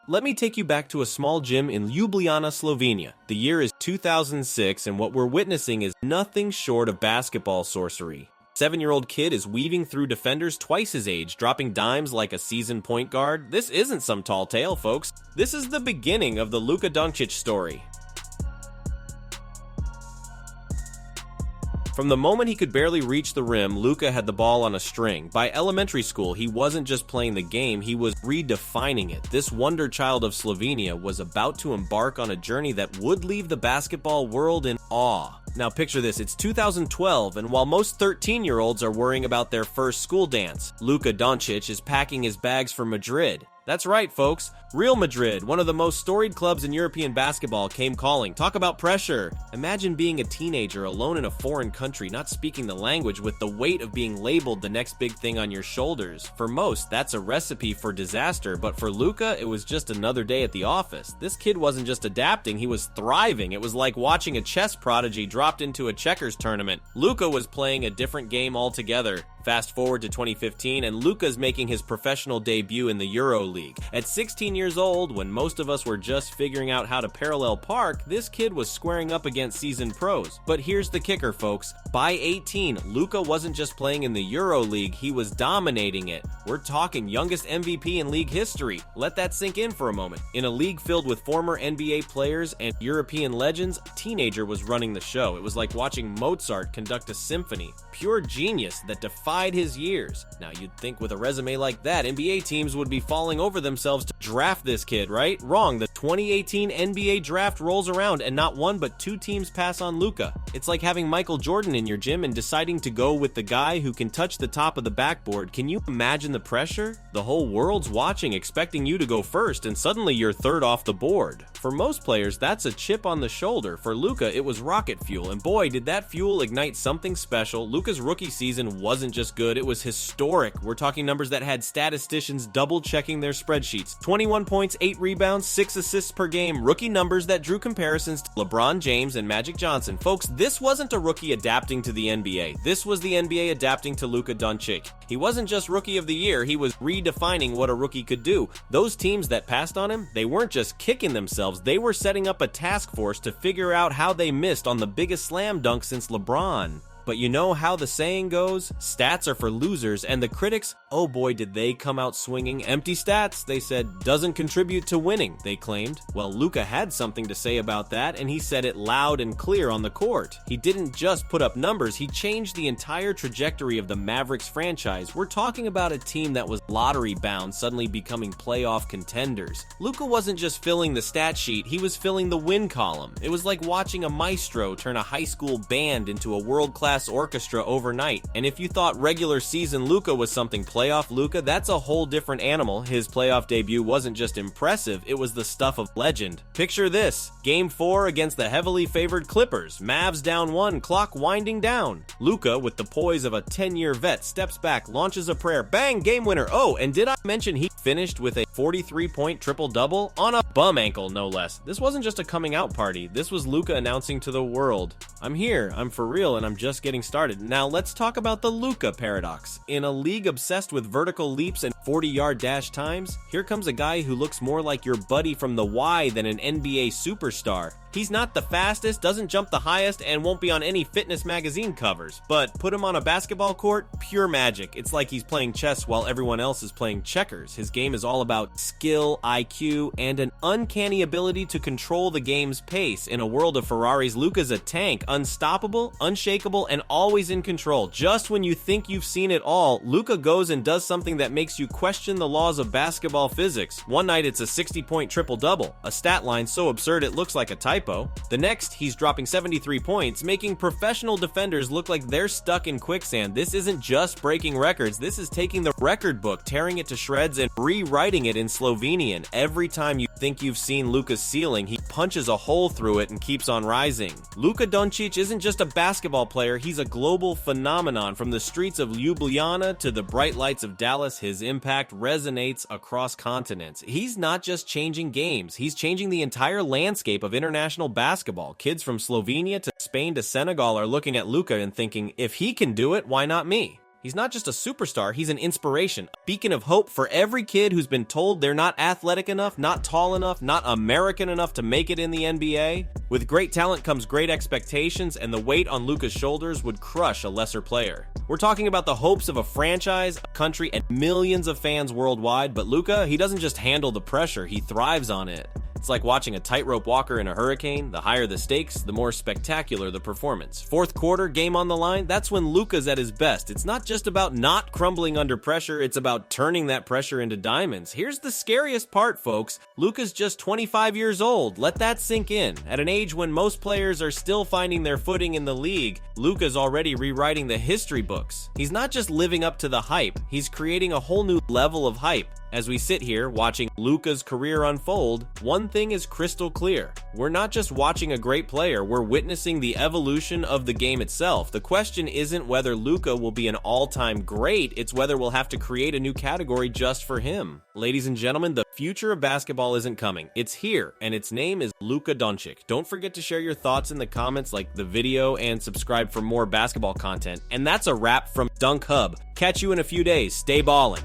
Let me take you back to a small gym in Ljubljana, Slovenia. The year is 2006, and what we're witnessing is nothing short of basketball sorcery. 7-year-old kid is weaving through defenders twice his age, dropping dimes like a seasoned point guard. This isn't some tall tale, folks. This is the beginning of the Luka Doncic story. From the moment he could barely reach the rim, Luka had the ball on a string. By elementary school, he wasn't just playing the game, he was redefining it. This wonder child of Slovenia was about to embark on a journey that would leave the basketball world in awe. Now picture this, it's 2012, and while most 13-year-olds are worrying about their first school dance, Luka Doncic is packing his bags for Madrid. That's right, folks. Real Madrid, one of the most storied clubs in European basketball, came calling. Talk about pressure. Imagine being a teenager alone in a foreign country, not speaking the language, with the weight of being labeled the next big thing on your shoulders. For most, that's a recipe for disaster, but for Luka, it was just another day at the office. This kid wasn't just adapting, he was thriving. It was like watching a chess prodigy dropped into a checkers tournament. Luka was playing a different game altogether. Fast forward to 2015, and Luka's making his professional debut in the Euro League. At 16 years old, when most of us were just figuring out how to parallel park, this kid was squaring up against seasoned pros. But here's the kicker, folks. By 18, Luka wasn't just playing in the Euro League, he was dominating it. We're talking youngest MVP in league history. Let that sink in for a moment. In a league filled with former NBA players and European legends, a teenager was running the show. It was like watching Mozart conduct a symphony. Pure genius that defied his years. Now you'd think with a resume like that, NBA teams would be falling over themselves to draft this kid, right? Wrong. The 2018 NBA draft rolls around and not one but 2 teams pass on Luka. It's like having Michael Jordan in your gym and deciding to go with the guy who can touch the top of the backboard. Can you imagine the pressure? The whole world's watching, expecting you to go first, and suddenly you're third off the board. For most players, that's a chip on the shoulder. For Luka, it was rocket fuel, and boy, did that fuel ignite something special. Luka's rookie season wasn't just good, it was historic. We're talking numbers that had statisticians double-checking their spreadsheets. 21 points, 8 rebounds, 6 assists per game, rookie numbers that drew comparisons to LeBron James and Magic Johnson. Folks, this wasn't a rookie adapting to the NBA. This was the NBA adapting to Luka Doncic. He wasn't just Rookie of the Year, he was redefining what a rookie could do. Those teams that passed on him, they weren't just kicking themselves, they were setting up a task force to figure out how they missed on the biggest slam dunk since LeBron. But you know how the saying goes? Stats are for losers, and the critics, oh boy did they come out swinging. Empty stats, they said, doesn't contribute to winning, they claimed. Well, Luka had something to say about that, and he said it loud and clear on the court. He didn't just put up numbers, he changed the entire trajectory of the Mavericks franchise. We're talking about a team that was lottery bound suddenly becoming playoff contenders. Luka wasn't just filling the stat sheet, he was filling the win column. It was like watching a maestro turn a high school band into a world-class orchestra overnight. And if you thought regular season Luka was something, playoff Luka, that's a whole different animal. His playoff debut wasn't just impressive, it was the stuff of legend. Picture this, Game 4 against the heavily favored Clippers, Mavs down 1, clock winding down. Luka, with the poise of a 10-year vet, steps back, launches a prayer, bang, game winner. Oh, and did I mention he finished with a 43-point triple-double on a bum ankle, no less. This wasn't just a coming out party, this was Luka announcing to the world, I'm here, I'm for real, and I'm just getting started. Now let's talk about the Luka paradox. In a league obsessed with vertical leaps and 40-yard dash times, here comes a guy who looks more like your buddy from the Y than an NBA superstar. He's not the fastest, doesn't jump the highest, and won't be on any fitness magazine covers. But put him on a basketball court, pure magic. It's like he's playing chess while everyone else is playing checkers. His game is all about skill, IQ, and an uncanny ability to control the game's pace. In a world of Ferraris, Luka's a tank, unstoppable, unshakable, and always in control. Just when you think you've seen it all, Luka goes and does something that makes you question the laws of basketball physics. One night it's a 60-point triple-double, a stat line so absurd it looks like a typo. The next, he's dropping 73 points, making professional defenders look like they're stuck in quicksand. This isn't just breaking records, this is taking the record book, tearing it to shreds, and rewriting it in Slovenian. Every time you think you've seen Luka's ceiling, he punches a hole through it and keeps on rising. Luka Doncic isn't just a basketball player, he's a global phenomenon. From the streets of Ljubljana to the bright lights of Dallas, his impact resonates across continents. He's not just changing games, he's changing the entire landscape of international basketball. Kids from Slovenia to Spain to Senegal are looking at Luka and thinking, if he can do it, why not me? He's not just a superstar, he's an inspiration, a beacon of hope for every kid who's been told they're not athletic enough, not tall enough, not American enough to make it in the NBA. With great talent comes great expectations, and the weight on Luka's shoulders would crush a lesser player. We're talking about the hopes of a franchise, a country, and millions of fans worldwide, but Luka, he doesn't just handle the pressure, he thrives on it. It's like watching a tightrope walker in a hurricane. The higher the stakes, the more spectacular the performance. Fourth quarter, game on the line, that's when Luka's at his best. It's not just about not crumbling under pressure, it's about turning that pressure into diamonds. Here's the scariest part, folks. Luka's just 25 years old. Let that sink in. At an age when most players are still finding their footing in the league, Luka's already rewriting the history books. He's not just living up to the hype, he's creating a whole new level of hype. As we sit here watching Luka's career unfold, one thing is crystal clear. We're not just watching a great player, we're witnessing the evolution of the game itself. The question isn't whether Luka will be an all-time great, it's whether we'll have to create a new category just for him. Ladies and gentlemen, the future of basketball isn't coming. It's here, and its name is Luka Doncic. Don't forget to share your thoughts in the comments, like the video, and subscribe for more basketball content. And that's a wrap from DunkHub. Catch you in a few days. Stay ballin'.